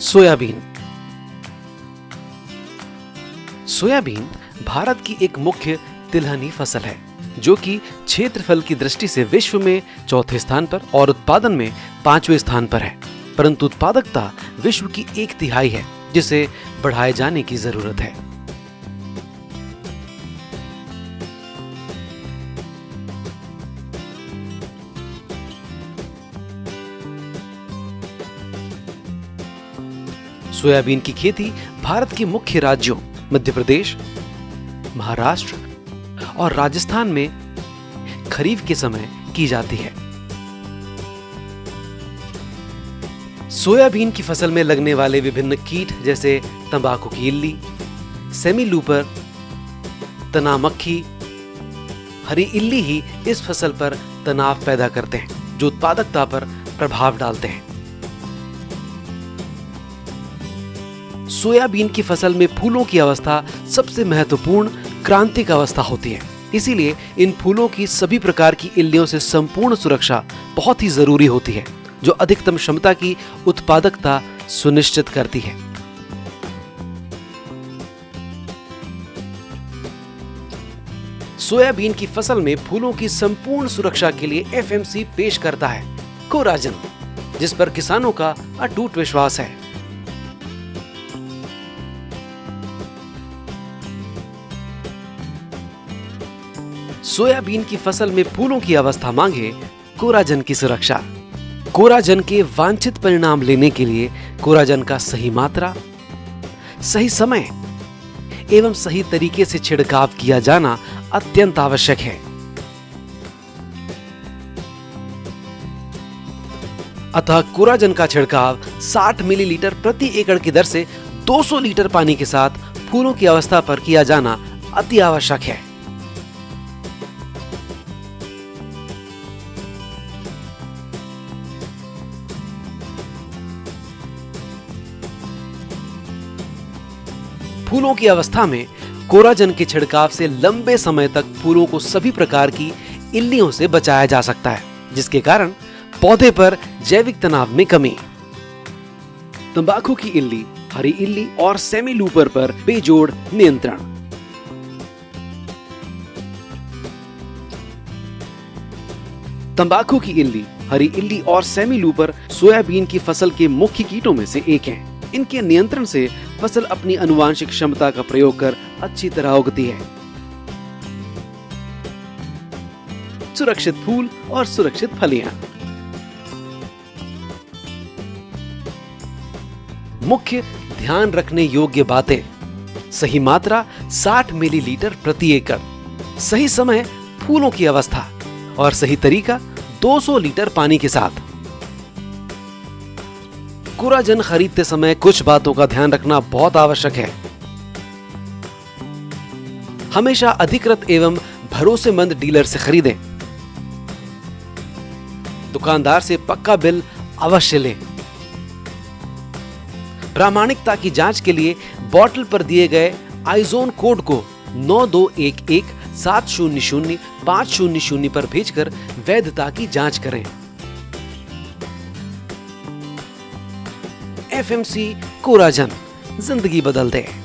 Soybean. Soybean Bharat की एक मुख्य तिलहनी फसल है जो कि क्षेत्रफल की दृष्टि से विश्व में चौथे स्थान पर और उत्पादन में 5वें स्थान पर है, परंतु उत्पादकता विश्व की 1/3 है, जिसे बढ़ाए जाने की जरूरत है। सोयाबीन की खेती भारत के मुख्य राज्यों मध्य प्रदेश, महाराष्ट्र और राजस्थान में खरीफ के समय की जाती है। सोयाबीन की फसल में लगने वाले विभिन्न कीट जैसे तंबाकू की इल्ली, सेमी लूपर, तना मक्खी, हरी इल्ली ही इस फसल पर तनाव पैदा करते हैं जो उत्पादकता पर प्रभाव डालते हैं। सोयाबीन की फसल में फूलों की अवस्था सबसे महत्वपूर्ण क्रांतिक अवस्था होती है, इसीलिए इन फूलों की सभी प्रकार की इल्लियों से संपूर्ण सुरक्षा बहुत ही जरूरी होती है, जो अधिकतम क्षमता की उत्पादकता सुनिश्चित करती है। सोयाबीन की फसल में फूलों की संपूर्ण सुरक्षा के लिए एफएमसी पेश करता है कोराजन, जिस पर किसानों का अटूट विश्वास है। सोयाबीन की फसल में फूलों की अवस्था मांगे कोराजन की सुरक्षा। कोराजन के वांछित परिणाम लेने के लिए कोराजन का सही मात्रा, सही समय एवं सही तरीके से छिड़काव किया जाना अत्यंत आवश्यक है। अतः कोराजन का छिड़काव 60 मिलीलीटर प्रति एकड़ की दर से 200 लीटर पानी के साथ फूलों की अवस्था पर किया जाना अति आवश्यक है। फूलों की अवस्था में कोराजन के छिड़काव से लंबे समय तक फूलों को सभी प्रकार की इल्लियों से बचाया जा सकता है, जिसके कारण पौधे पर जैविक तनाव में कमी। तंबाकू की इल्ली, हरी इल्ली और सेमी लूपर पर बेजोड़ नियंत्रण। तंबाकू की इल्ली, हरी इल्ली और सेमी लूपर सोयाबीन की फसल के मुख्य कीटों में से एक हैं। इनके नियंत्रण से फसल अपनी आनुवांशिक क्षमता का प्रयोग कर अच्छी तरह उगती है। सुरक्षित फूल और सुरक्षित फलियां। मुख्य ध्यान रखने योग्य बातें: सही मात्रा 60 मिलीलीटर प्रति एकड़, सही समय फूलों की अवस्था और सही तरीका 200 लीटर पानी के साथ। कोराजन खरीदते समय कुछ बातों का ध्यान रखना बहुत आवश्यक है। हमेशा अधिकृत एवं भरोसेमंद डीलर से खरीदें। दुकानदार से पक्का बिल अवश्य लें। प्रामाणिकता की जांच के लिए बॉटल पर दिए गए आइजोन कोड को 9211700500 पर भेजकर वैधता की जांच करें। एफएमसी कोराजन जिंदगी बदल दे।